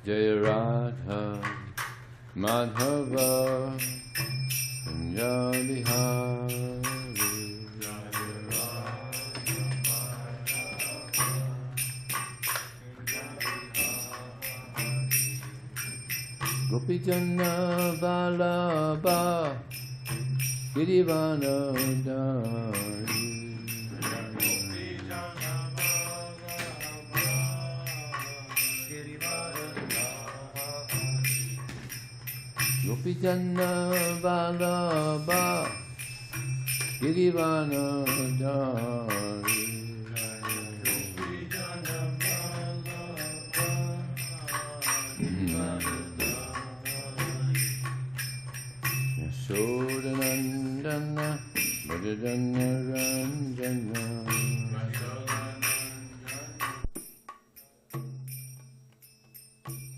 Jaya Radha Madhava Kunja Bihari Gopijana Vallabha Girivana Dari Gopijana Vallabha Girivana Dari Yashodanandana Bhajana Ranjana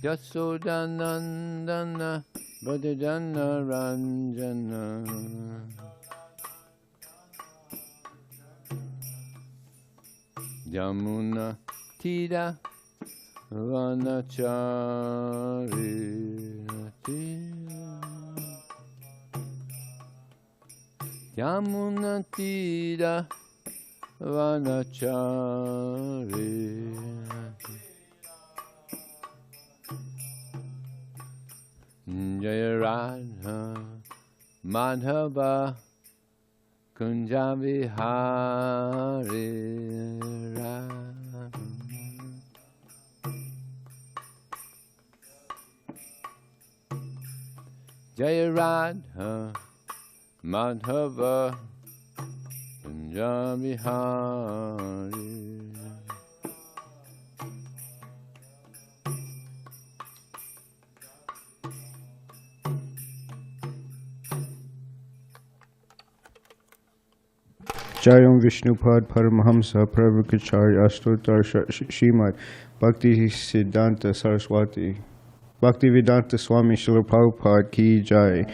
Yashodanandana Bhajana Ranjana Yamuna Tira Vanachari Yamuna Tira Vanachari Jaya Radha Madhava Kunja Bihari Radha Jaya Radha Madhava Kunja Bihari Jayam Vishnupad Paramahamsa Pravakacharya Astotar Srimad Bhakti Siddhanta Saraswati Bhaktivedanta Swami Srila Prabhupada Ki Jai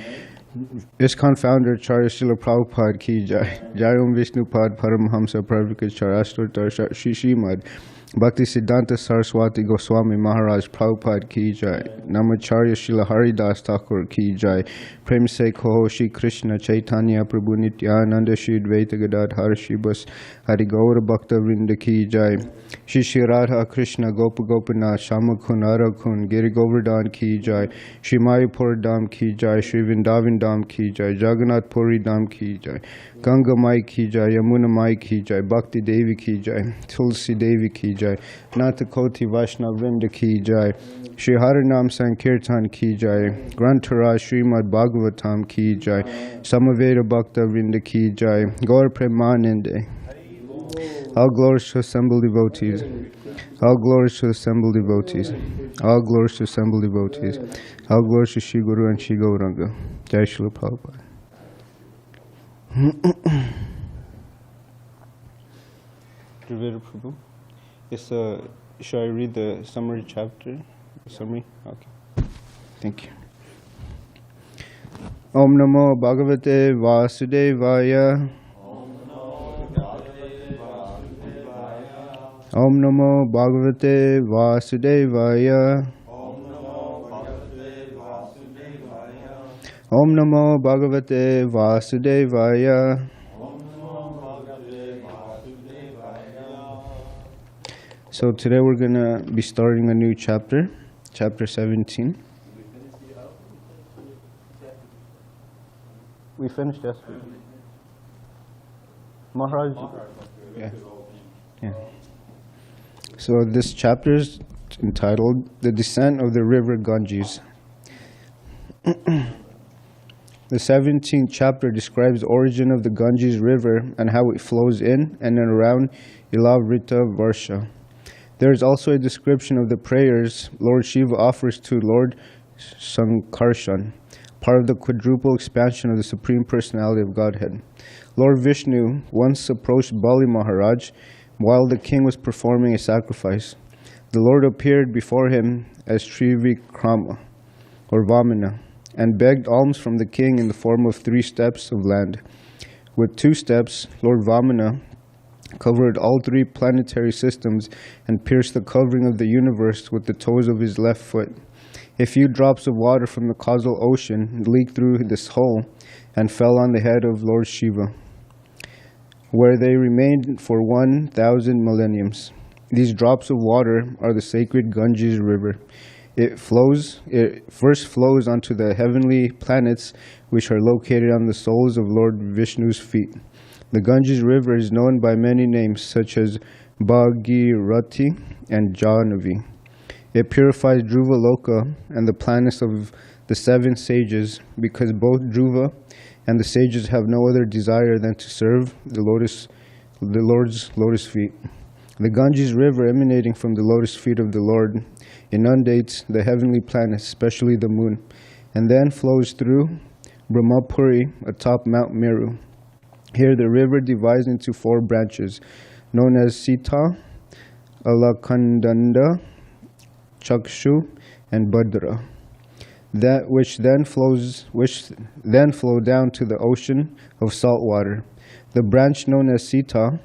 ISKCON founder Acharya Srila Prabhupada Ki Jai Jayam Vishnupad Paramahamsa Pravakacharya Astotar Srimad Bhakti Siddhanta Saraswati Goswami Maharaj Prabhupada Ki Jai Namacharya Srila Haridas Thakur Ki Jai Prem Se Koho Shri Krishna Chaitanya Prabhu Nityananda Shri Dvaita Gadadhar Shri Bas Hari Gaura Bhakta Vrinda Ki Jai Shri Shri Radha Krishna Gopa Gopinath Shamakun Arakun Giri Govardhan Ki Jai Shri Mayapur Dham Ki Jai Shri Vrindavan Dham Ki Jai Jagannath Puri Dham Ki Jai Ganga Mai Ki Jai Yamuna Mai Ki Jai Bhakti Devi Ki Jai Tulsi Devi Ki Jai Nathakoti Vaishnav Vrinda Ki Jai Shri Harinam Sankirtan Ki Jai Grantaraj Srimad Bhagavatam Ki Jai Samaveda Bhakta Vrinda Ki Jai Gaur Premanande All glories to assembled devotees. All glories to assembled devotees. All glories to assembled devotees. All glories to Shri Guru and Shri Gauranga. Jai Srila Prabhupada. Triveda Prabhu. Should I read the summary chapter? Summary? Okay. Thank you. Om Namo Bhagavate Vasudevaya. Om Namo Bhagavate Vasudevaya. Om Namo Bhagavate Vasudevaya. So today we're going to be starting a new chapter, chapter 17. We finished yesterday. Maharaj? Yeah. So this chapter is entitled The Descent of the River Ganges. The 17th chapter describes the origin of the Ganges River and how it flows in and around Ilavrita Varsha. There is also a description of the prayers Lord Shiva offers to Lord Sankarshan, part of the quadruple expansion of the Supreme Personality of Godhead. Lord Vishnu once approached Bali Maharaj while the king was performing a sacrifice. The Lord appeared before him as Trivikrama, or Vamana, and begged alms from the king in the form of 3 steps of land. With 2 steps, Lord Vamana covered all 3 planetary systems, and pierced the covering of the universe with the toes of his left foot. A few drops of water from the causal ocean leaked through this hole and fell on the head of Lord Shiva, where they remained for 1,000 millenniums. These drops of water are the sacred Ganges River. It first flows onto the heavenly planets, which are located on the soles of Lord Vishnu's feet. The Ganges River is known by many names, such as Bhagirati and Jahnavi. It purifies Dhruva Loka and the planets of the 7 sages, because both Dhruva and the sages have no other desire than to serve the Lord's lotus feet. The Ganges River, emanating from the lotus feet of the Lord, inundates the heavenly planets, especially the moon, and then flows through Brahmapuri atop Mount Meru. Here the river divides into 4 branches, known as Sita, Alakandanda, Chakshu, and Bhadra, which then flow down to the ocean of salt water. The branch known as Sita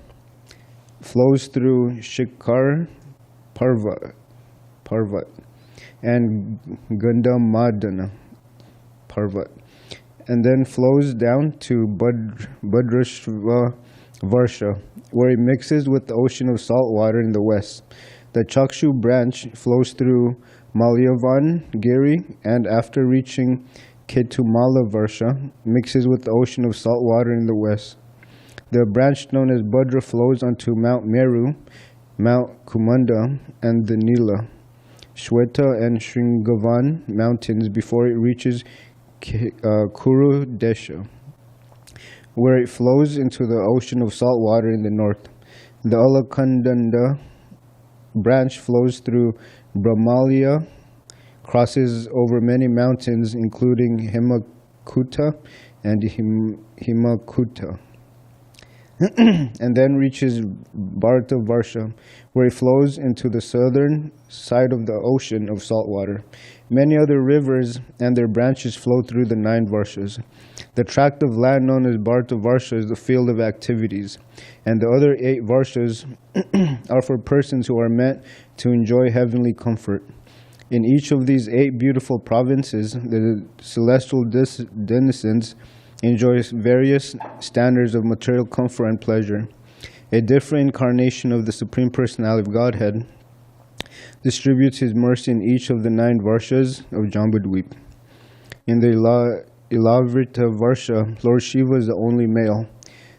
flows through Shikhar Parvat and Gandhamadana Parvat, and then flows down to Bhadrashva Varsha, where it mixes with the ocean of salt water in the west. The Chakshu branch flows through Malyavan Giri, and after reaching Ketumala Varsha, mixes with the ocean of salt water in the west. The branch known as Bhadra flows onto Mount Meru, Mount Kumanda, and the Nila, Shweta, and Shringavan mountains before it reaches Kuru Desha, where it flows into the ocean of salt water in the north. The Alakandanda branch flows through Brahmalya, crosses over many mountains including Himakuta and Himakuta, and then reaches Bharata Varsha, where it flows into the southern side of the ocean of salt water. Many other rivers and their branches flow through the 9 Varshas. The tract of land known as Bharata Varsha is the field of activities, and the other 8 Varshas are for persons who are meant to enjoy heavenly comfort. In each of these 8 beautiful provinces, the celestial denizens enjoy various standards of material comfort and pleasure. A different incarnation of the Supreme Personality of Godhead distributes his mercy in each of the 9 Varshas of Jambudweep. In the Ilavrita Varsha, Lord Shiva is the only male.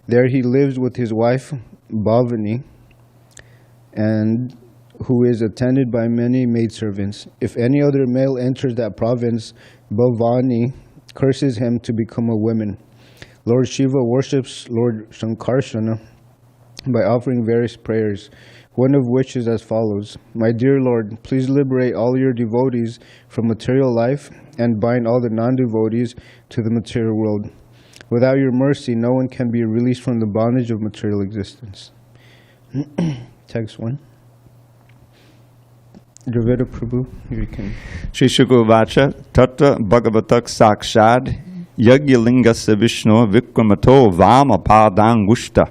There he lives with his wife Bhavani, and who is attended by many maidservants. If any other male enters that province, Bhavani curses him to become a woman. Lord Shiva worships Lord Shankarsana by offering various prayers, one of which is as follows: My dear Lord, please liberate all your devotees from material life and bind all the non-devotees to the material world. Without your mercy, no one can be released from the bondage of material existence. Text 1. Dravida Prabhu, you can. Shri Shukovacha Tatra Bhagavatak Sakshad Yagyalingasya Vishnu Vikramato Vama Padangushta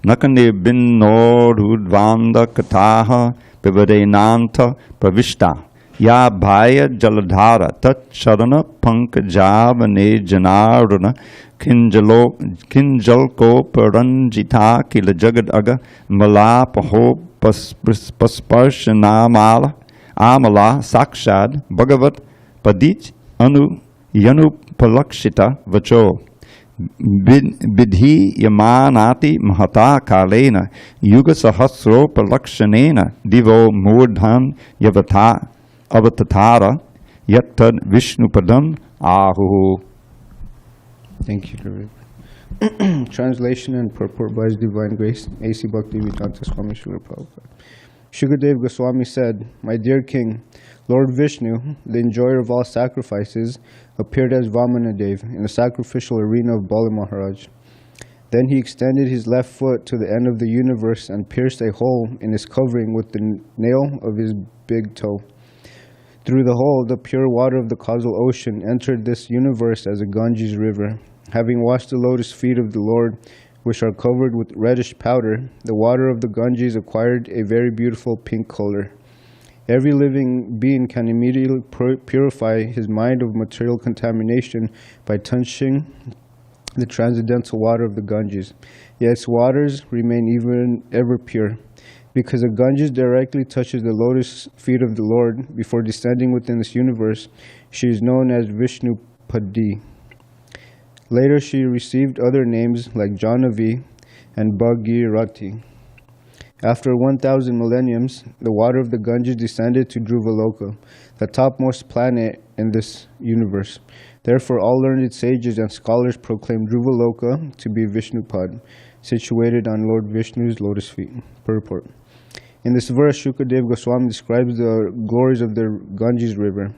Nakane Binnorudvanda Kataha Pivadenanta Pravishta Ya Bhaya Jaladhara Tat Charana Pankajavane Janarana Kinjalko Paranjita Kila Jagad Aga Malapaho Pasparshanamala Amala Sakshad Bhagavat Padich Anu Yanu Palakshita Vacho Bidhi Yamanati Mahata Kalena Yuga Sahasro Palakshanena Divo Murdhan Yavata Avatatara Yattad Vishnu Padam Ahu. Thank you, David. Translation and purport by His Divine Grace, A.C. Bhakti Vedanta Swami Srila Prabhupada. Shukadev Goswami said, My dear King, Lord Vishnu, the enjoyer of all sacrifices, appeared as Vamanadev in the sacrificial arena of Bali Maharaj. Then he extended his left foot to the end of the universe and pierced a hole in his covering with the nail of his big toe. Through the hole, the pure water of the causal ocean entered this universe as a Ganges river. Having washed the lotus feet of the Lord, which are covered with reddish powder, the water of the Ganges acquired a very beautiful pink color. Every living being can immediately purify his mind of material contamination by touching the transcendental water of the Ganges. Yet its waters remain even ever pure. Because the Ganges directly touches the lotus feet of the Lord before descending within this universe, she is known as Vishnu Padi. Later she received other names like Jahnavi and Bhagirati. After 1,000 millenniums, the water of the Ganges descended to Dhruvaloka, the topmost planet in this universe. Therefore, all learned sages and scholars proclaim Dhruvaloka to be Vishnupad, situated on Lord Vishnu's lotus feet. Purport. In this verse, Shukadev Goswami describes the glories of the Ganges river.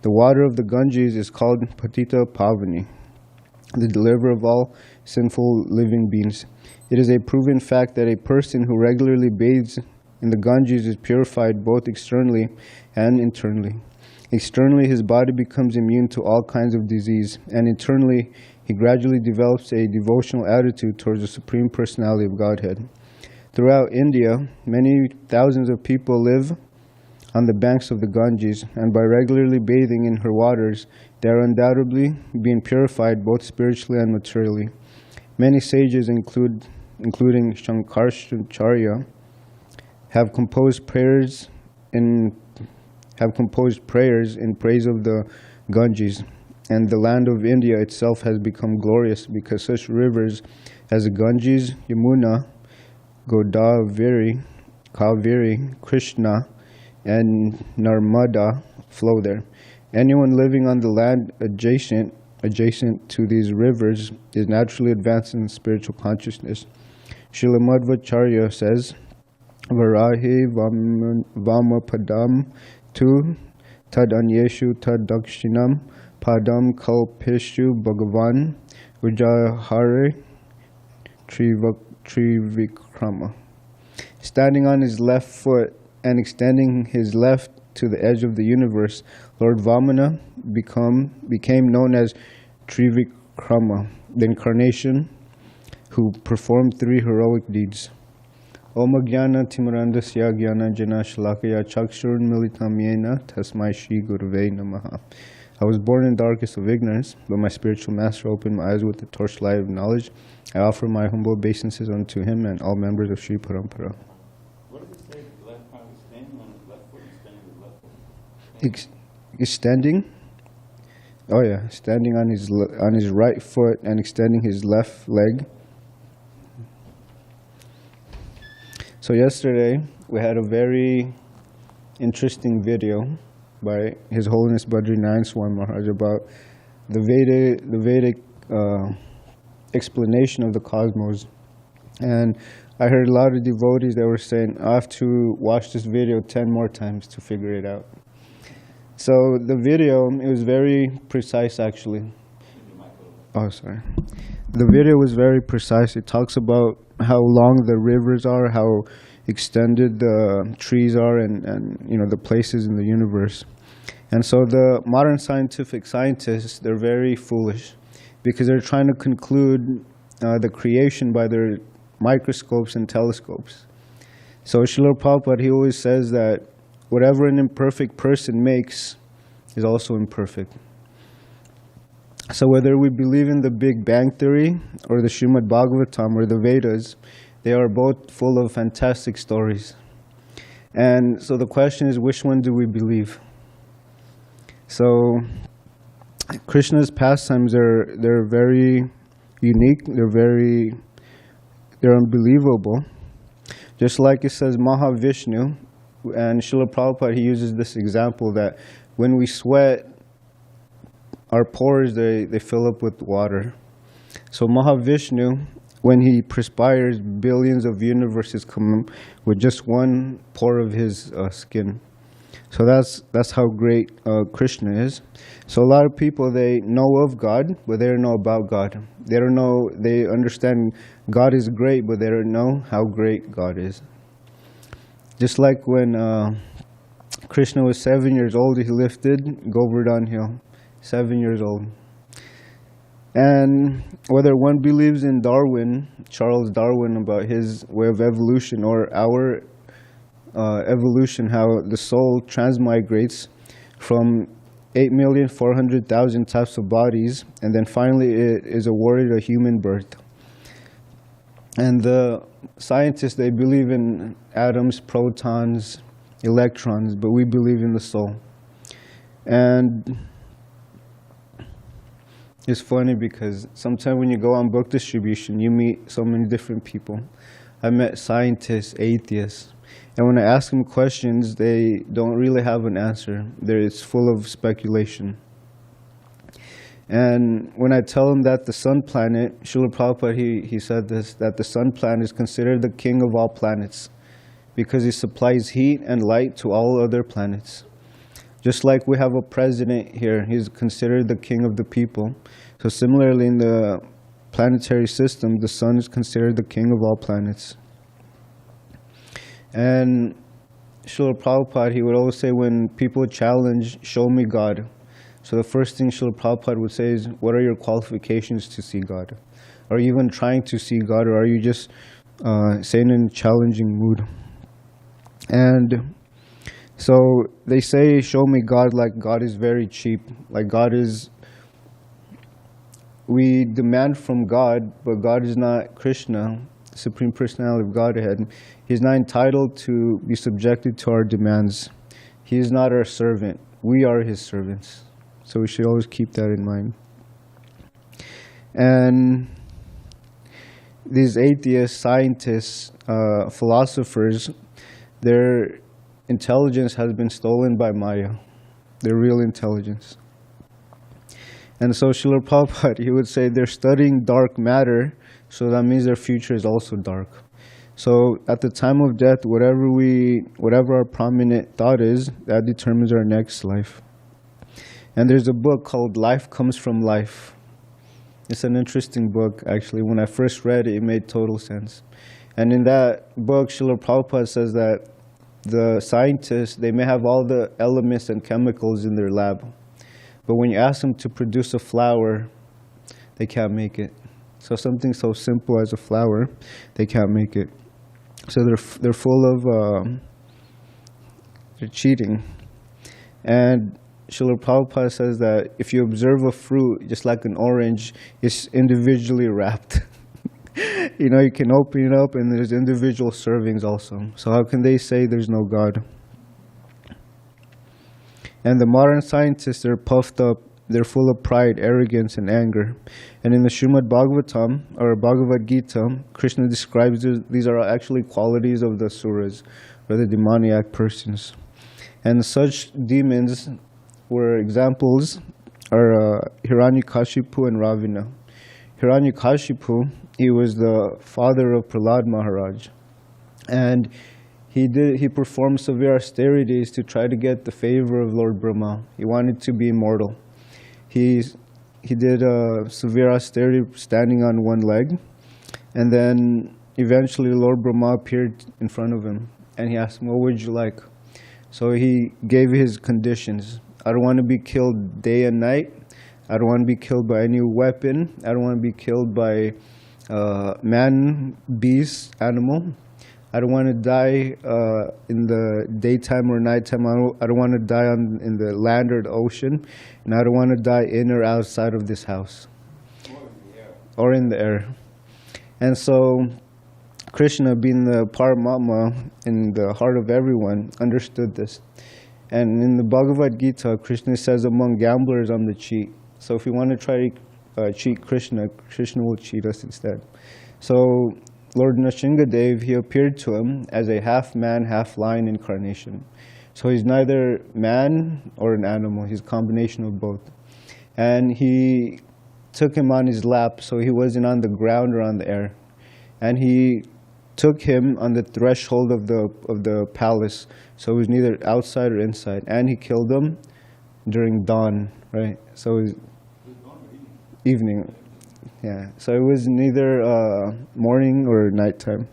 The water of the Ganges is called Patita Pavani, the deliverer of all sinful living beings. It is a proven fact that a person who regularly bathes in the Ganges is purified both externally and internally. Externally, his body becomes immune to all kinds of disease, and internally, he gradually develops a devotional attitude towards the Supreme Personality of Godhead. Throughout India, many thousands of people live on the banks of the Ganges, and by regularly bathing in her waters, they are undoubtedly being purified both spiritually and materially. Many sages, including Shankaracharya, have composed prayers in praise of the Ganges, and the land of India itself has become glorious because such rivers as the Ganges, Yamuna, Godavari, Kaveri, Krishna, and Narmada flow there. Anyone living on the land adjacent to these rivers is naturally advanced in spiritual consciousness. Srila Madhvacharya says, Varahe Vamapadam tu Tadanyeshu Tadakshinam Padam Kalpeshu Bhagavan Vijahare Trivikrama. Standing on his left foot and extending his left to the edge of the universe, Lord Vamana became known as Trivikrama, the incarnation who performed 3 heroic deeds. Om Jnana Timarandasya Jnana Jana Shalakaya Chakshurun Militam Yena Tasmai Shri Gurave Namaha. I was born in darkest of ignorance, but my spiritual master opened my eyes with the torchlight of knowledge. I offer my humble obeisances unto him and all members of Sri Parampara. What does it say? The left hand is standing on his left foot and extending his left foot. Extending? Oh yeah, standing on his right foot and extending his left leg. So yesterday we had a very interesting video by His Holiness Badrinath Swami Maharaj about the Vedic explanation of the cosmos. And I heard a lot of devotees that were saying, I have to watch this video 10 more times to figure it out. So the video, it was very precise actually. Oh, sorry. The video was very precise. It talks about how long the rivers are, how extended the trees are, and the places in the universe. And so the modern scientists, they're very foolish because they're trying to conclude the creation by their microscopes and telescopes. So Srila Prabhupada, he always says that whatever an imperfect person makes is also imperfect. So whether we believe in the Big Bang Theory or the Srimad Bhagavatam or the Vedas, they are both full of fantastic stories. And so the question is, which one do we believe? So Krishna's pastimes they're very unique, they're unbelievable. Just like it says Mahavishnu, and Srila Prabhupada, he uses this example that when we sweat, our pores, they fill up with water. So Mahavishnu, when he perspires, billions of universes come with just one pore of his skin. So that's how great Krishna is. So a lot of people, they know of God, but they don't know about God. They understand God is great, but they don't know how great God is. Just like when Krishna was 7 years old, he lifted Govardhana Hill. 7 years old. And whether one believes in Darwin, Charles Darwin, about his way of evolution, or our evolution, how the soul transmigrates from 8,400,000 types of bodies, and then finally it is awarded a human birth. And the scientists, they believe in atoms, protons, electrons, but we believe in the soul. And it's funny because sometimes when you go on book distribution, you meet so many different people. I met scientists, atheists, and when I ask them questions, they don't really have an answer. It's full of speculation. And when I tell them that the sun planet, Srila Prabhupada, he said this, that the sun planet is considered the king of all planets because he supplies heat and light to all other planets. Just like we have a president here, he's considered the king of the people. So similarly in the planetary system, the sun is considered the king of all planets. And Srila Prabhupada, he would always say when people challenge, show me God. So the first thing Srila Prabhupada would say is, what are your qualifications to see God? Are you even trying to see God, or are you just saying in a challenging mood? And so they say, show me God, like God is very cheap. Like God is, we demand from God, but God is not Krishna, Supreme Personality of Godhead. He's not entitled to be subjected to our demands. He is not our servant. We are his servants. So we should always keep that in mind. And these atheists, scientists, philosophers, their intelligence has been stolen by Maya, their real intelligence. And so Srila Prabhupada, he would say they're studying dark matter, so that means their future is also dark. So at the time of death, whatever our prominent thought is, that determines our next life. And there's a book called Life Comes from Life. It's an interesting book, actually. When I first read it, it made total sense. And in that book, Srila Prabhupada says that the scientists, they may have all the elements and chemicals in their lab, but when you ask them to produce a flower, they can't make it. So something so simple as a flower, they can't make it. So they're full of, they're cheating. And Srila Prabhupada says that if you observe a fruit, just like an orange, it's individually wrapped. You know, you can open it up and there's individual servings also. So how can they say there's no God? And the modern scientists, they're puffed up, they're full of pride, arrogance, and anger. And in the Srimad Bhagavatam, or Bhagavad Gita, Krishna describes these are actually qualities of the asuras, or the demoniac persons. And such demons were examples are Hiranyakashipu and Ravana. Hiranyakashipu, he was the father of Prahlad Maharaj. And he performed severe austerities to try to get the favor of Lord Brahma. He wanted to be immortal. He did a severe austerity standing on one leg. And then eventually Lord Brahma appeared in front of him. And he asked him, what would you like? So he gave his conditions. I don't want to be killed day and night. I don't want to be killed by any weapon. I don't want to be killed by man, beast, animal. I don't want to die in the daytime or nighttime. I don't want to die in the land or the ocean. And I don't want to die in or outside of this house. Or in the air. And so Krishna, being the Paramatma in the heart of everyone, understood this. And in the Bhagavad Gita, Krishna says, among gamblers, I'm the cheat. So if we want to try to cheat Krishna, Krishna will cheat us instead. So Lord Nrsingadev, he appeared to him as a half-man, half-lion incarnation. So he's neither man or an animal. He's a combination of both. And he took him on his lap, so he wasn't on the ground or on the air. And he took him on the threshold of the palace, so it was neither outside or inside. And he killed him during dawn, right? So it was evening. Yeah, so it was neither morning or nighttime.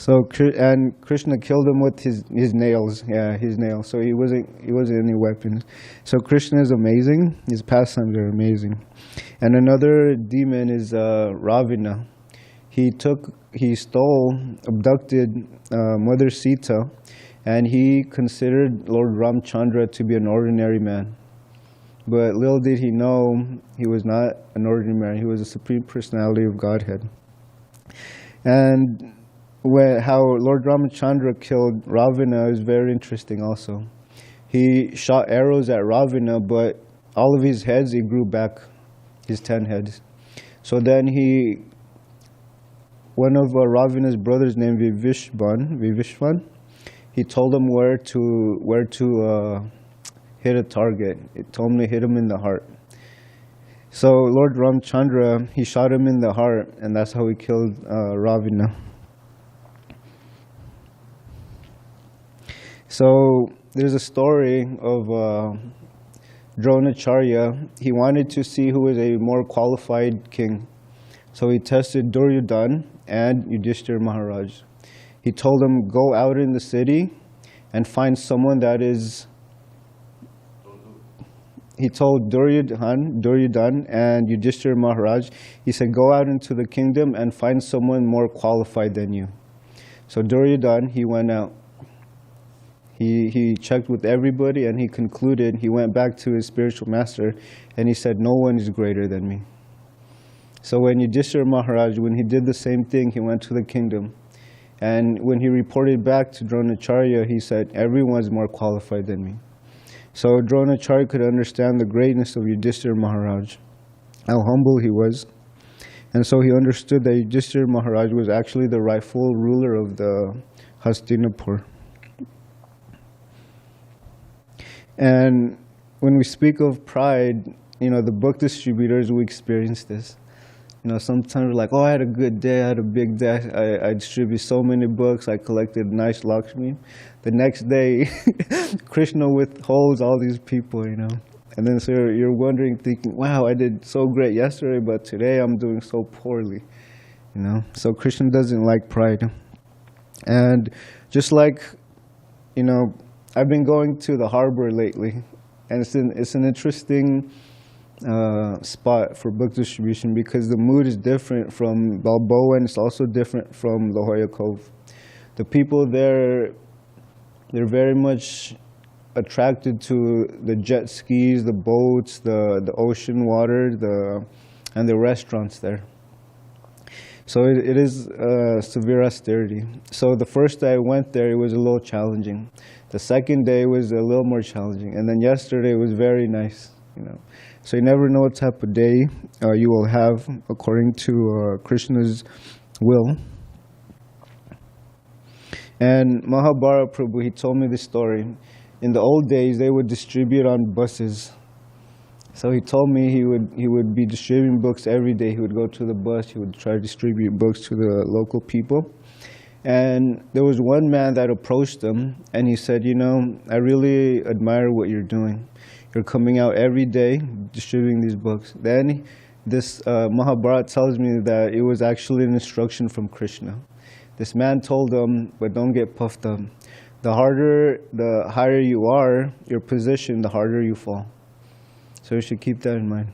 And Krishna killed him with his nails. Yeah, his nails. So he wasn't any weapons. So Krishna is amazing. His pastimes are amazing. And another demon is Ravana. He abducted Mother Sita, and he considered Lord Ramchandra to be an ordinary man. But little did he know he was not an ordinary man. He was the Supreme Personality of Godhead. And how Lord Ramchandra killed Ravana is very interesting also. He shot arrows at Ravana, but all of his heads, he grew back, his 10 heads. So then one of Ravana's brothers named Vivishvan, he told him where to hit a target. It told him to hit him in the heart. So Lord Ramchandra, he shot him in the heart, and that's how he killed Ravana. So there's a story of Dronacharya. He wanted to see who was a more qualified king. So he tested Duryodhana and Yudhishthira Maharaj. He told them, go out in the city and find someone that is... He told Duryodhana and Yudhishthira Maharaj, he said, go out into the kingdom and find someone more qualified than you. So Duryodhana, he went out. He checked with everybody, and he concluded, he went back to his spiritual master, and he said, no one is greater than me. So when Yudhishthira Maharaj, when he did the same thing, he went to the kingdom. And when he reported back to Dronacharya, he said, everyone's more qualified than me. So Dronacharya could understand the greatness of Yudhishthira Maharaj, how humble he was. And so he understood that Yudhishthira Maharaj was actually the rightful ruler of the Hastinapur. And when we speak of pride, the book distributors, we experience this. Sometimes we're like, oh, I had a good day, I had a big day, I distributed so many books, I collected nice Lakshmi. The next day, Krishna withholds all these people, And then so you're wondering, thinking, wow, I did so great yesterday, but today I'm doing so poorly, So Krishna doesn't like pride. And just like, I've been going to the harbor lately, and it's an interesting spot for book distribution because the mood is different from Balboa, and it's also different from La Jolla Cove. The people there, they're very much attracted to the jet skis, the boats, the ocean water, and the restaurants there. So it is severe austerity. So the first day I went there, it was a little challenging. The second day was a little more challenging. And then yesterday was very nice, So you never know what type of day you will have according to Krishna's will. And Mahabharata Prabhu, he told me this story. In the old days, they would distribute on buses. So he told me he would be distributing books every day. He would go to the bus, he would try to distribute books to the local people. And there was one man that approached him, and he said, I really admire what you're doing. You're coming out every day distributing these books. Then this Mahabharata tells me that it was actually an instruction from Krishna. This man told him, but don't get puffed up. The higher you are, your position, the harder you fall. So you should keep that in mind.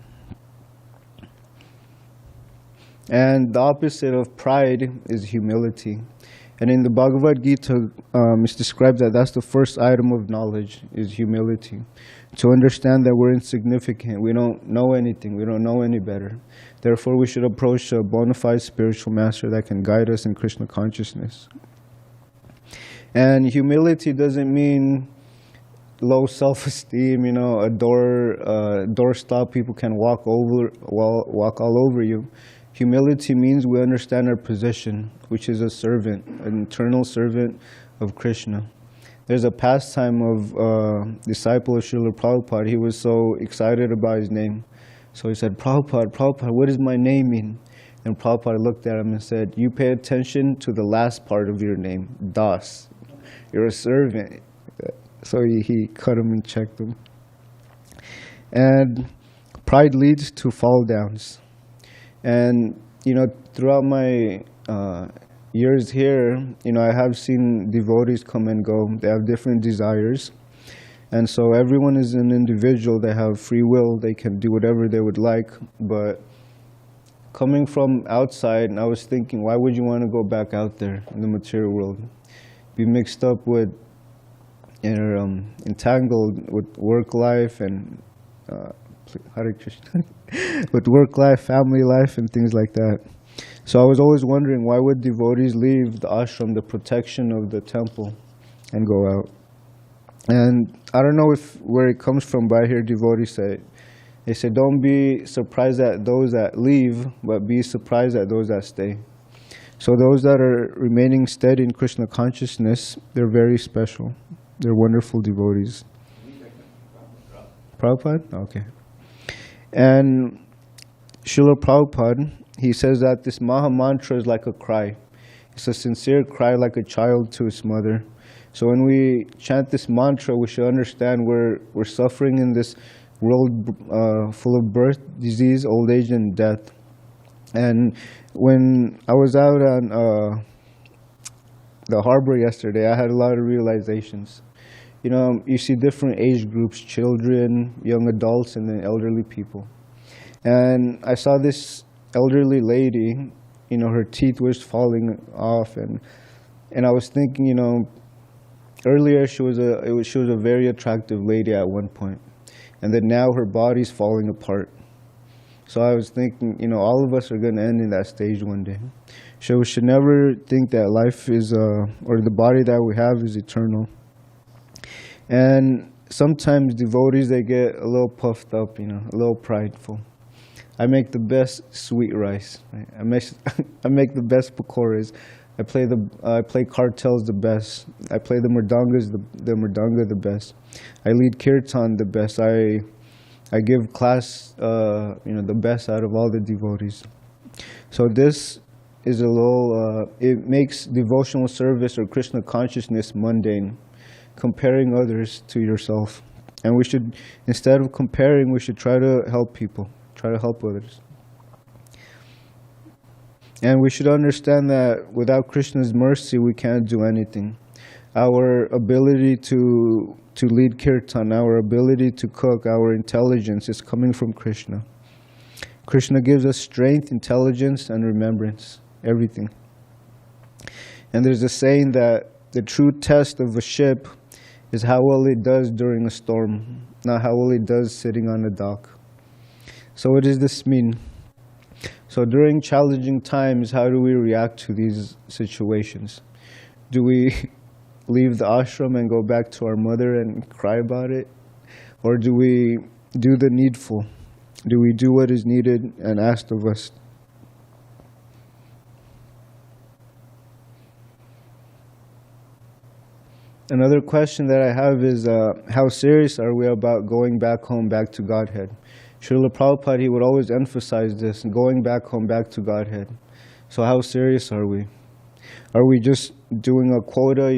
And the opposite of pride is humility. And in the Bhagavad Gita, it's described that that's the first item of knowledge, is humility. To understand that we're insignificant, we don't know anything, we don't know any better. Therefore, we should approach a bona fide spiritual master that can guide us in Krishna consciousness. And humility doesn't mean low self-esteem, a doorstop people can walk all over you. Humility means we understand our position, which is a servant, an eternal servant of Krishna. There's a pastime of a disciple of Srila Prabhupada. He was so excited about his name. So he said, Prabhupada, what does my name mean? And Prabhupada looked at him and said, you pay attention to the last part of your name, Das. You're a servant. So he cut him and checked him. And pride leads to fall downs. And, throughout my years here, I have seen devotees come and go. They have different desires. And so everyone is an individual. They have free will. They can do whatever they would like. But coming from outside, I was thinking, why would you want to go back out there in the material world? Be mixed up with, entangled with work life and Hare Krishna, with work life, family life, and things like that. So I was always wondering, why would devotees leave the ashram, the protection of the temple, and go out? And I don't know where it comes from, but I hear devotees say, they say, don't be surprised at those that leave, but be surprised at those that stay. So those that are remaining steady in Krishna consciousness, they're very special. They're wonderful devotees. Prabhupada? Okay. And Srila Prabhupada, he says that this Maha Mantra is like a cry. It's a sincere cry like a child to its mother. So when we chant this mantra, we should understand we're suffering in this world full of birth, disease, old age, and death. And when I was out on the harbor yesterday, I had a lot of realizations. You see different age groups, children, young adults, and then elderly people. And I saw this elderly lady, her teeth were falling off, and I was thinking, earlier she was a very attractive lady at one point, and then now her body's falling apart. So I was thinking, all of us are going to end in that stage one day. So we should never think that life is, or the body that we have is eternal. And sometimes devotees, they get a little puffed up, a little prideful. I make the best sweet rice. Right? I make the best pakoras. I play cartels the best. I play the mridanga the best. I lead kirtan the best. I give class, the best out of all the devotees. So this is a little. It makes devotional service or Krishna consciousness mundane, comparing others to yourself. And we should, instead of comparing, we should try to help people, try to help others. And we should understand that without Krishna's mercy, we can't do anything. Our ability to lead kirtan, our ability to cook, our intelligence is coming from Krishna. Krishna gives us strength, intelligence, and remembrance, everything. And there's a saying that the true test of a ship is how well it does during a storm, not how well it does sitting on a dock. So what does this mean? So during challenging times, how do we react to these situations? Do we leave the ashram and go back to our mother and cry about it? Or do we do the needful? Do we do what is needed and asked of us? Another question that I have is, how serious are we about going back home, back to Godhead? Srila Prabhupada, he would always emphasize this, going back home, back to Godhead. So how serious are we? Are we just doing a quota,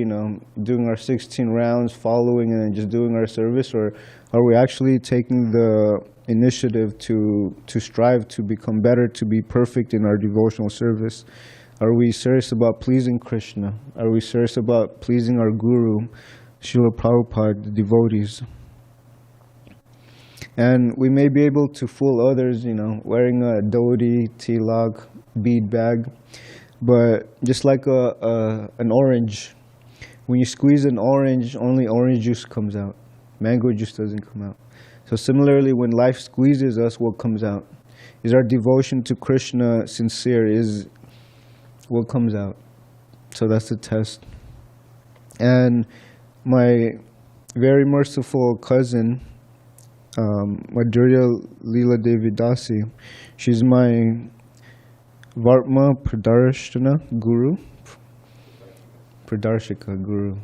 doing our 16 rounds, following and then just doing our service? Or are we actually taking the initiative to strive to become better, to be perfect in our devotional service? Are we serious about pleasing Krishna? Are we serious about pleasing our Guru, Srila Prabhupada, the devotees? And we may be able to fool others, wearing a dhoti, tilak, bead bag. But just like an orange, when you squeeze an orange, only orange juice comes out. Mango juice doesn't come out. So similarly, when life squeezes us, what comes out? Is our devotion to Krishna sincere? Is what comes out? So that's the test. And my very merciful cousin, Madhurya Leela Devi Dasi, she's my Vartma Pradarshana Guru. Pradarshika Guru.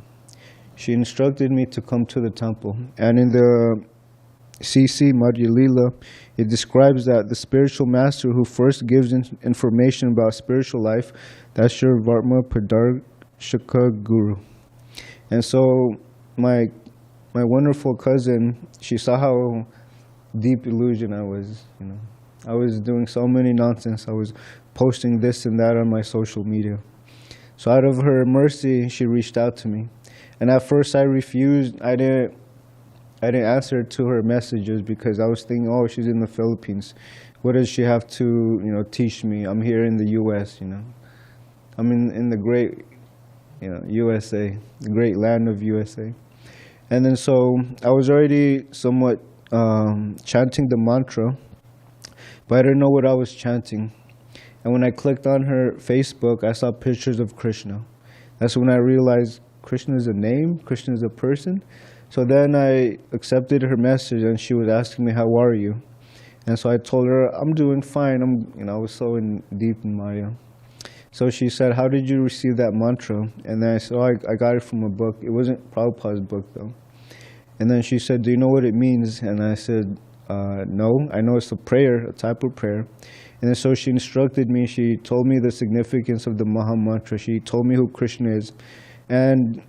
She instructed me to come to the temple. And in the CC Madhurya Leela, it describes that the spiritual master who first gives information about spiritual life, that's your Vartma Pradarshika Guru. And so my wonderful cousin, she saw how deep illusion I was, I was doing so many nonsense. I was posting this and that on my social media. So out of her mercy, she reached out to me. And at first I refused. I didn't answer to her messages because I was thinking, oh, she's in the Philippines. What does she have to, teach me? I'm here in the U.S., I'm in the great, USA, the great land of USA. And then so I was already somewhat chanting the mantra, but I didn't know what I was chanting. And when I clicked on her Facebook, I saw pictures of Krishna. That's when I realized Krishna is a name, Krishna is a person. So then I accepted her message, and she was asking me, how are you? And so I told her, I'm doing fine. I was so deep in Maya. So she said, how did you receive that mantra? And then I said, I got it from a book. It wasn't Prabhupada's book, though. And then she said, do you know what it means? And I said, no, I know it's a prayer, a type of prayer. And then so she instructed me. She told me the significance of the Maha Mantra. She told me who Krishna is. And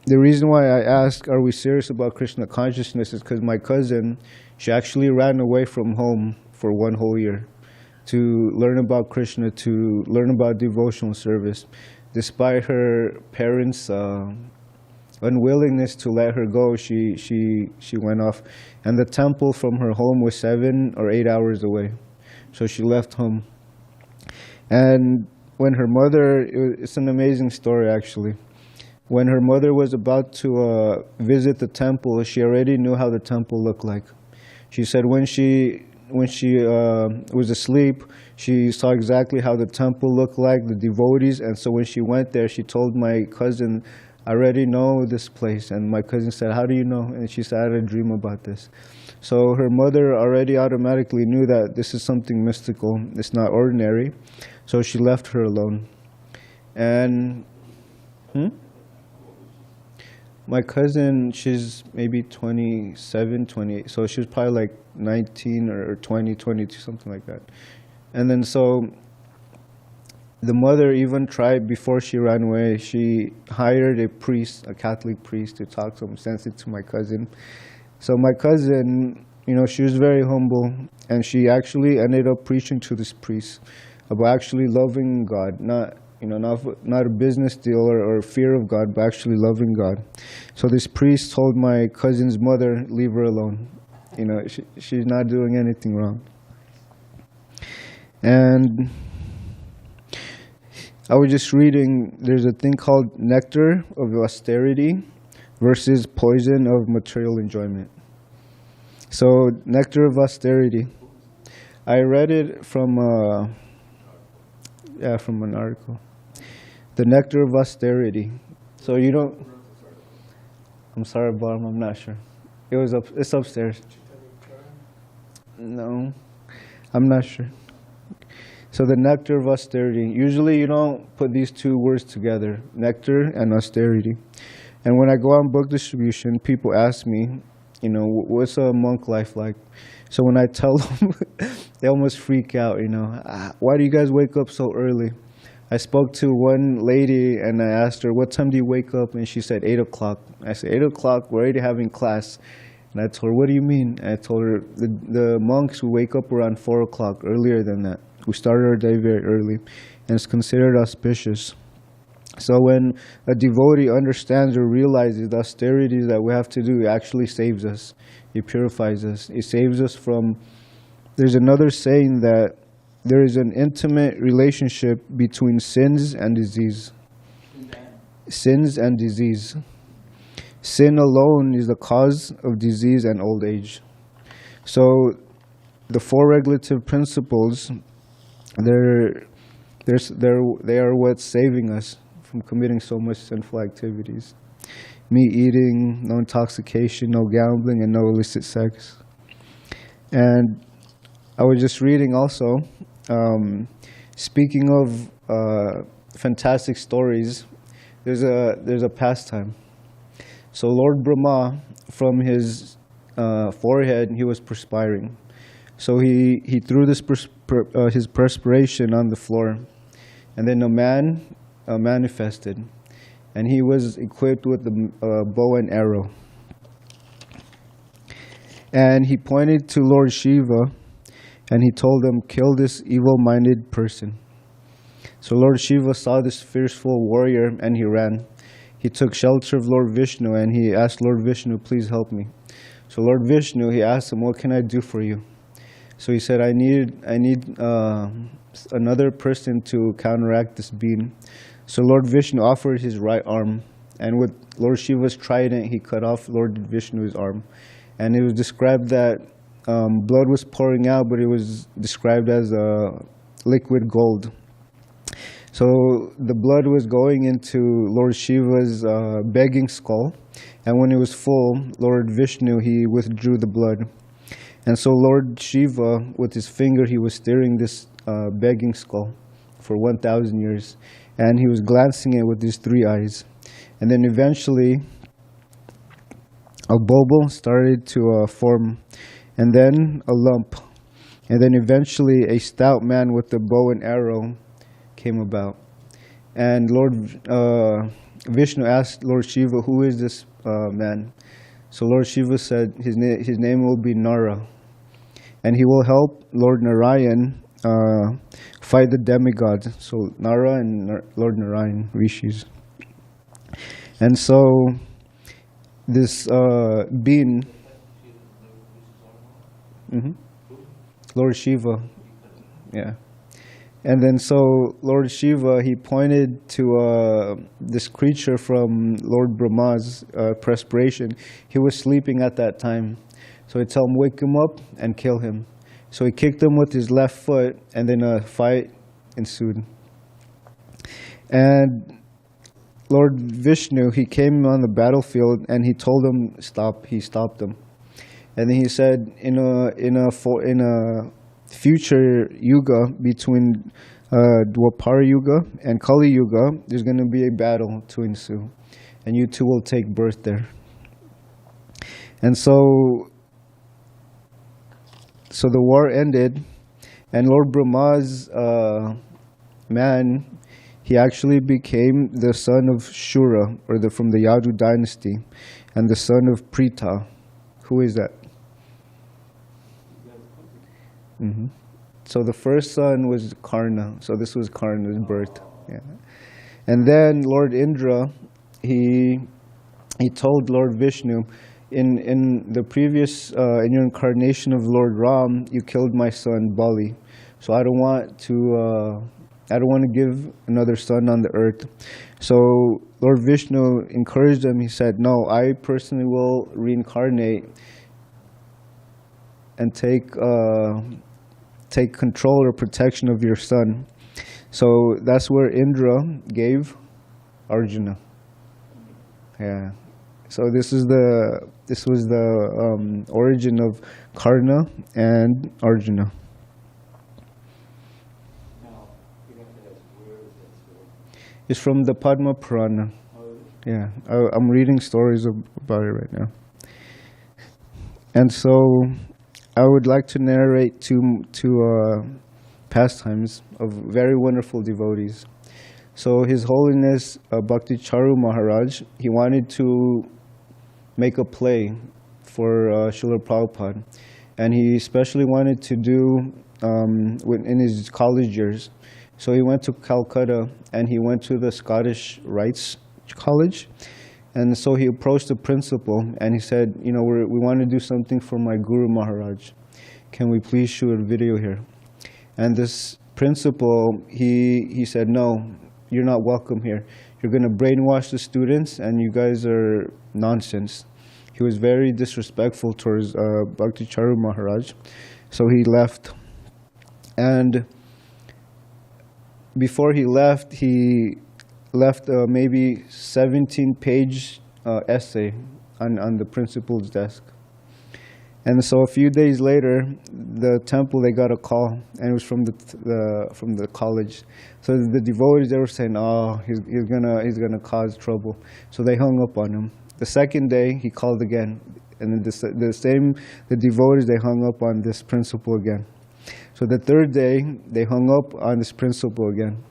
the reason why I asked, are we serious about Krishna consciousness, is because my cousin, she actually ran away from home for 1 whole year to learn about Krishna, to learn about devotional service. Despite her parents' unwillingness to let her go, she went off. And the temple from her home was 7 or 8 hours away. So she left home. And when her mother, it's an amazing story actually. When her mother was about to visit the temple, she already knew how the temple looked like. She said when she was asleep, she saw exactly how the temple looked like, the devotees. And so when she went there, she told my cousin, I already know this place. And my cousin said, how do you know? And she said, I had a dream about this. So her mother already automatically knew that this is something mystical. It's not ordinary. So she left her alone. And my cousin, she's maybe 27, 28. So she was probably like 19 or 20, 22, something like that. And then so the mother even tried, before she ran away, she hired a priest, a Catholic priest, to talk some sense into my cousin. So my cousin, she was very humble, and she actually ended up preaching to this priest about actually loving God, not a business deal or fear of God, but actually loving God. So this priest told my cousin's mother, leave her alone. She's not doing anything wrong. And I was just reading, there's a thing called nectar of austerity versus poison of material enjoyment. So nectar of austerity, I read it from an article. The nectar of austerity. So I'm sorry, Barb, I'm not sure. It's upstairs. No, I'm not sure. So the nectar of austerity. Usually you don't put these two words together, nectar and austerity. And when I go on book distribution, people ask me, what's a monk life like? So when I tell them, they almost freak out, Why do you guys wake up so early? I spoke to one lady and I asked her, what time do you wake up? And she said 8 o'clock. I said, 8 o'clock, we're already having class. And I told her, what do you mean? And I told her, the monks who wake up around 4 o'clock, earlier than that. We started our day very early, and it's considered auspicious. So when a devotee understands or realizes the austerities that we have to do, it actually saves us. It purifies us. It saves us from... There's another saying that there is an intimate relationship between sins and disease. Sins and disease. Sin alone is the cause of disease and old age. So the 4 regulative principles, they are what's saving us from committing so much sinful activities. Meat eating, no intoxication, no gambling, and no illicit sex. And I was just reading also, speaking of fantastic stories, there's a pastime. So Lord Brahma, from his forehead, he was perspiring. So he threw his perspiration on the floor, and then a man manifested, and he was equipped with a bow and arrow. And he pointed to Lord Shiva, and he told him, kill this evil-minded person. So Lord Shiva saw this fearful warrior and he ran. He took shelter of Lord Vishnu and he asked Lord Vishnu, please help me. So Lord Vishnu, he asked him, what can I do for you? So he said, I need another person to counteract this being. So Lord Vishnu offered his right arm, and with Lord Shiva's trident, he cut off Lord Vishnu's arm. And it was described that blood was pouring out, but it was described as liquid gold. So the blood was going into Lord Shiva's begging skull, and when it was full, Lord Vishnu, he withdrew the blood. And so Lord Shiva, with his finger, he was stirring this begging skull for 1,000 years, and he was glancing it with his 3 eyes. And then eventually, a bubble started to form, and then a lump, and then eventually a stout man with a bow and arrow came about. And Lord Vishnu asked Lord Shiva, who is this man? So Lord Shiva said his name will be Nara, and he will help Lord Narayan fight the demigods. So Nara and Lord Narayan, rishis. And so this being, Lord Shiva, yeah. And then so Lord Shiva, he pointed to this creature from Lord Brahma's perspiration. He was sleeping at that time. So he told him, wake him up and kill him. So he kicked him with his left foot, and then a fight ensued. And Lord Vishnu, he came on the battlefield and he told him stop. He stopped him. And then he said, in a future yuga between Dwapara Yuga and Kali Yuga, there's going to be a battle to ensue, and you two will take birth there. And so the war ended, and Lord Brahma's man, he actually became the son of Shura, or from the Yadu dynasty, and the son of Pritha. Who is that? So the first son was Karna. So this was Karna's birth. Yeah. And then Lord Indra, he told Lord Vishnu, in the previous in your incarnation of Lord Ram, you killed my son Bali. So I don't want to give another son on the earth. So Lord Vishnu encouraged him. He said, no, I personally will reincarnate and take control or protection of your son. So that's where Indra gave Arjuna. Yeah. So this was the origin of Karna and Arjuna. It's from the Padma Purana. Yeah, I'm reading stories about it right now. And so I would like to narrate two pastimes of very wonderful devotees. So His Holiness Bhakti Charu Maharaj, he wanted to make a play for Srila Prabhupada, and he especially wanted to do in his college years. So he went to Calcutta and he went to the Scottish Rites College, and so he approached the principal and he said, you know, we want to do something for my Guru Maharaj. Can we please shoot a video here? And this principal, he said, no, you're not welcome here. You're going to brainwash the students and you guys are nonsense. He was very disrespectful towards Bhakti Charu Maharaj. So he left. And before he left maybe 17-page essay on the principal's desk. And so a few days later, the temple, they got a call, and it was from the college. So the devotees, they were saying, "Oh, he's gonna cause trouble." So they hung up on him. The second day, he called again, and then the devotees, they hung up on this principal again. So the third day, they hung up on this principal again.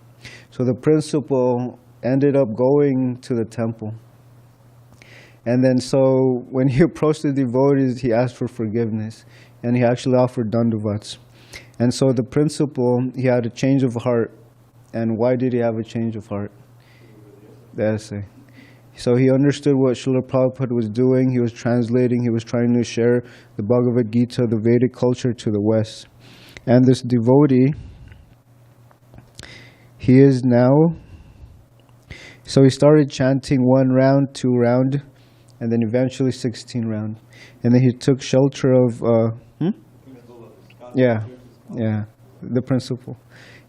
So the principal ended up going to the temple. And then so when he approached the devotees, he asked for forgiveness, and he actually offered dandavats. And so the principal, he had a change of heart, And why did he have a change of heart? The essay. So he understood what Srila Prabhupada was doing. He was translating. He was trying to share the Bhagavad Gita, the Vedic culture, to the West. And this devotee, he is now... So he started chanting 1 round, 2 round, and then eventually 16 round. And then he took shelter of... Yeah, the principle.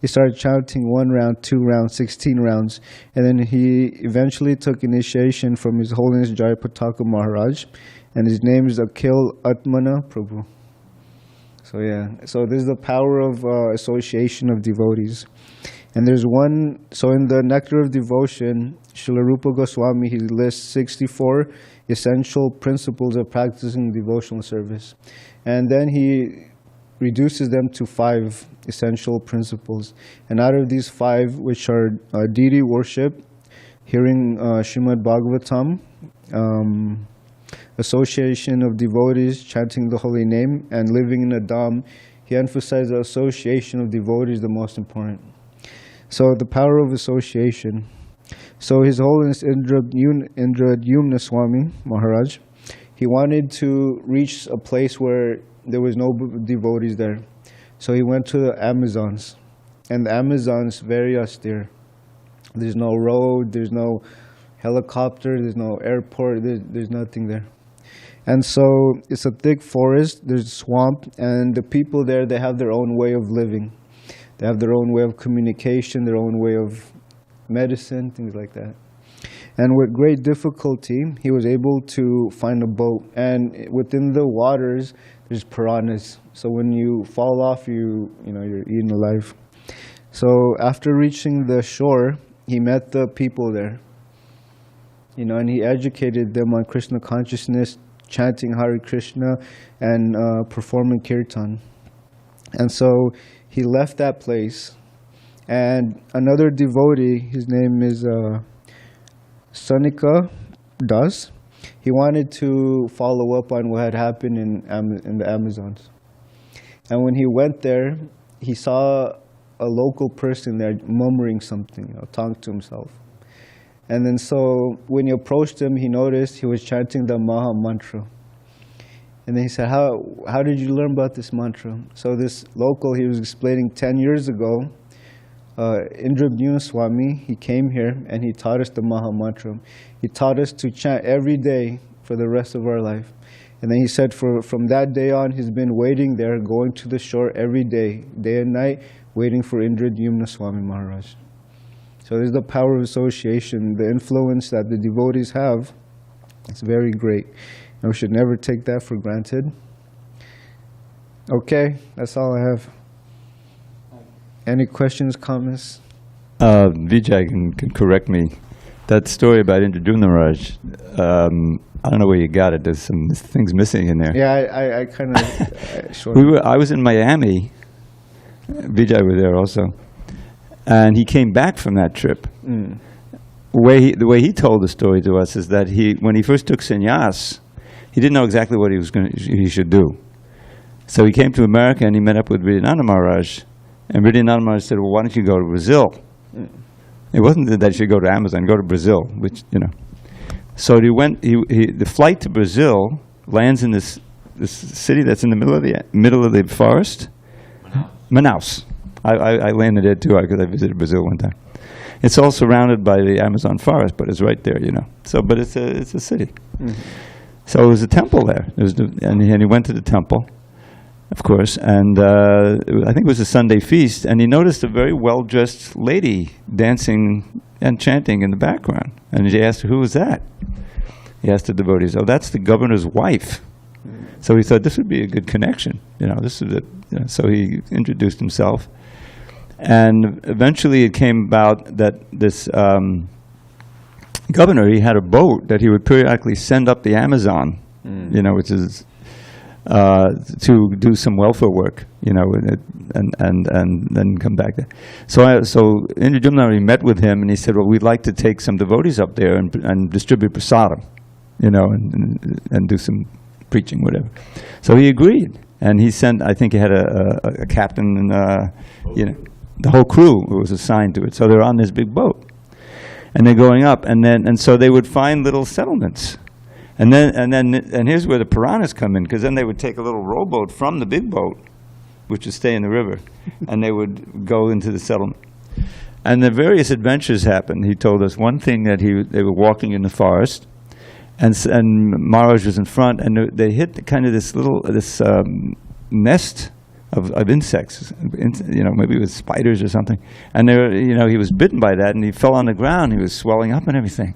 He started chanting 1 round, 2 rounds, 16 rounds. And then he eventually took initiation from His Holiness Jayapataka Maharaj. And his name is Akhil Atmana Prabhu. So yeah, so this is the power of association of devotees. And there's one, so in the Nectar of Devotion, Srila Rupa Goswami, he lists 64 essential principles of practicing devotional service. And then he reduces them to 5 essential principles. And out of these 5, which are deity worship, hearing Srimad Bhagavatam, association of devotees, chanting the holy name, and living in a dham, he emphasized the association of devotees the most important. So the power of association. So His Holiness Indradyumna Swami Maharaj, he wanted to reach a place where there was no devotees there. So he went to the Amazons. And the Amazons, very austere. There's no road, there's no helicopter, there's no airport, there's nothing there. And so it's a thick forest, there's a swamp, and the people there, they have their own way of living. They have their own way of communication, their own way of medicine, things like that. And with great difficulty, he was able to find a boat. And within the waters, there's piranhas. So when you fall off, you're eaten alive. So after reaching the shore, he met the people there. And he educated them on Krishna consciousness, chanting Hare Krishna, and performing kirtan. And so he left that place. And another devotee, his name is Sanika Das, he wanted to follow up on what had happened in the Amazons. And when he went there, he saw a local person there murmuring something, talking to himself. And then so when he approached him, he noticed he was chanting the Maha Mantra. And then he said, how did you learn about this mantra? So this local, he was explaining 10 years ago, Indradyumna Swami, he came here and he taught us the Maha Mantra. He taught us to chant every day for the rest of our life. And then he said from that day on, he's been waiting there, going to the shore every day, day and night, waiting for Indradyumna Swami Maharaj. So there's the power of association, the influence that the devotees have. It's very great. And we should never take that for granted. Okay, that's all I have. Any questions, comments? Vijay can correct me. That story about Indradyumna Maharaj, I don't know where you got it. There's some things missing in there. Yeah, I kind of... I was in Miami. Vijay was there also. And he came back from that trip. Mm. The way he told the story to us is that when he first took sannyas, he didn't know exactly what he should do. So he came to America and he met up with Vidyananda Maharaj. And Vidyananda Maharaj said, well, why don't you go to Brazil? Mm. It wasn't that he should go to Amazon, go to Brazil, which, So he went, the flight to Brazil lands in this city that's in the middle of the forest. Manaus. I landed there too, because I visited Brazil one time. It's all surrounded by the Amazon forest, but it's right there, So, but it's a city. Mm-hmm. So there was a temple there. And he went to the temple, of course, and I think it was a Sunday feast, and he noticed a very well-dressed lady dancing and chanting in the background. And he asked her, who was that? He asked the devotees, oh, that's the governor's wife. So he thought this would be a good connection. So he introduced himself. And eventually it came about that this governor, he had a boat that he would periodically send up the Amazon, which is to do some welfare work, and then come back there. So Indradyumna met with him, and he said, well, we'd like to take some devotees up there and distribute prasadam, and do some preaching, whatever. So he agreed, and he sent, I think he had a captain, the whole crew was assigned to it. So they're on this big boat, and they're going up, and so they would find little settlements, and here's where the piranhas come in, because then they would take a little rowboat from the big boat, which would stay in the river, and they would go into the settlement. And the various adventures happened. He told us one thing that they were walking in the forest, and Maharaj was in front, and they hit kind of this nest of insects, maybe it was spiders or something. And he was bitten by that, and he fell on the ground. He was swelling up and everything.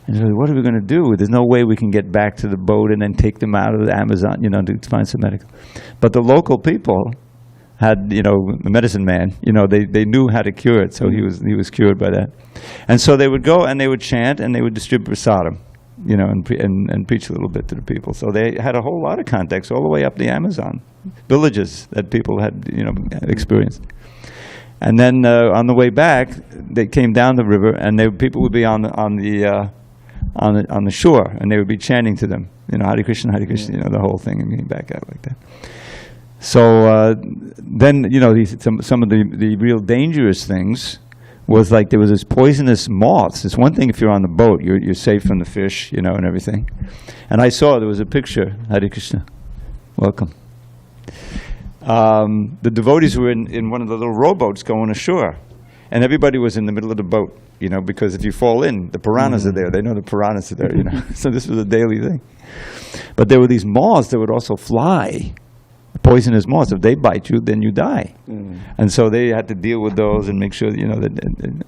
And he said, what are we going to do? There's no way we can get back to the boat and then take them out of the Amazon, to find some medical. But the local people had, the medicine man, they knew how to cure it, so he was cured by that. And so they would go and they would chant and they would distribute prasadam, and preach a little bit to the people. So they had a whole lot of contacts all the way up the Amazon, villages that people had, experienced. And then on the way back, they came down the river, and people would be on the shore, and they would be chanting to them, Hare Krishna, the whole thing, and getting back out like that. So then, some of the real dangerous things was like there was this poisonous moths. It's one thing if you're on the boat, you're safe from the fish, and everything. And I saw there was a picture, Hare Krishna, welcome. The devotees were in one of the little rowboats going ashore, and everybody was in the middle of the boat, because if you fall in, the piranhas are there. They know the piranhas are there, So this was a daily thing. But there were these moths that would also fly, poisonous moths. If they bite you, then you die. And so they had to deal with those and make sure, that.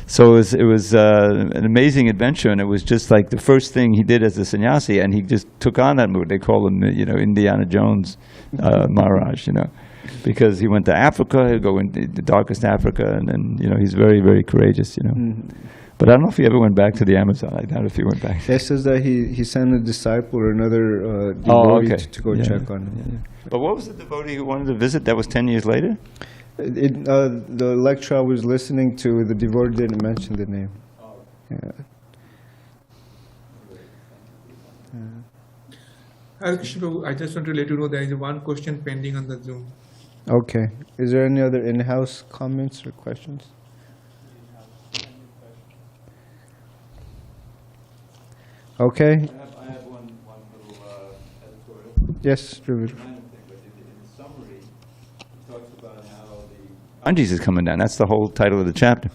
So it was an amazing adventure, and it was just like the first thing he did as a sannyasi, and he just took on that mood. They call him, Indiana Jones Maharaj, because he went to Africa. He'd go into the darkest Africa, and then, he's very, very courageous, But I don't know if he ever went back to the Amazon. I doubt if he went back. It says that he sent a disciple or another devotee to go check on him. Yeah. But what was the devotee who wanted to visit? That was 10 years later? The lecture I was listening to, the devotee didn't mention the name. Hare Krishna, I just want to let you know there is one question pending on the Zoom. Okay. Is there any other in-house comments or questions? Okay. I have one little editorial. Yes, Dhruvid. In the summary, it talks about how the Ganges is coming down. That's the whole title of the chapter.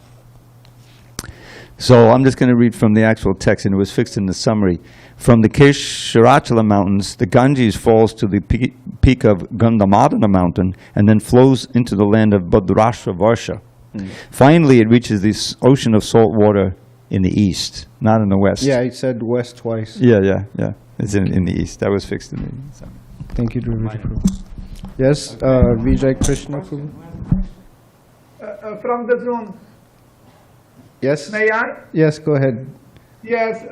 So I'm just going to read from the actual text, and it was fixed in the summary. From the Kesharachala mountains, the Ganges falls to the peak of Gandhamadana mountain, and then flows into the land of Bhadrashva Varsha. Finally, it reaches this ocean of salt water in the east, not in the west. Yeah, he said west twice. Yeah. It's in the east. That was fixed in the summary. Thank you, Dhruvid. Yes, Vijay Krishna. From the Zoom. Yes. May I? Yes, go ahead. Yes,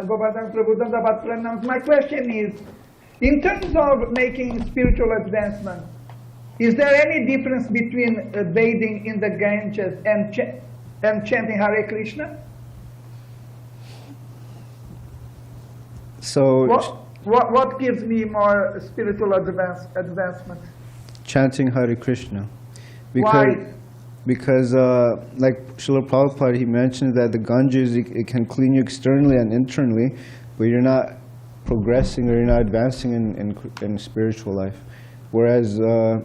Govardhan Prabhu Dandavat Pranam. My question is, in terms of making spiritual advancement, is there any difference between bathing in the Ganges and chanting Hare Krishna? So, what gives me more spiritual advancement? chanting Hare Krishna. Why? Because like Srila Prabhupada, he mentioned that the Ganges, it can clean you externally and internally, but you're not progressing or you're not advancing in spiritual life. Whereas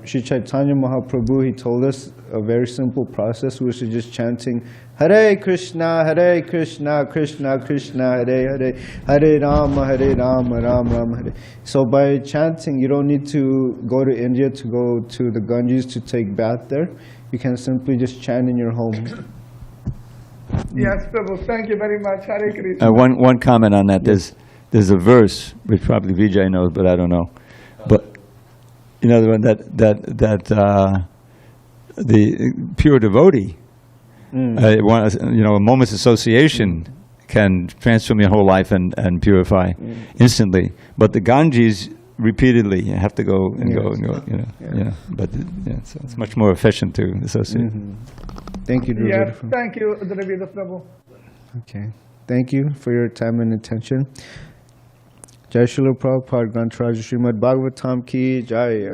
Sri Chaitanya Mahaprabhu, he told us a very simple process, which is just chanting Hare Krishna, Krishna Krishna, Hare Hare, Hare Rama, Rama Rama, Hare. So by chanting, you don't need to go to India to go to the Ganges to take bath there. You can simply just chant in your home. Yes, Prabhu. Thank you very much. Hare Krishna. One comment on that. There's a verse which probably Vijay knows, but I don't know. But that the pure devotee, a moment's association can transform your whole life and purify instantly. But the Ganges, repeatedly, you have to go and go and go. But so it's much more efficient to associate. Thank you, Dhruvid. Yes, thank you, Dravida Prabhu. Okay. Thank you for your time and attention. Jai Srila Prabhupada Granth Raj Srimad Bhagavatam ki Jai.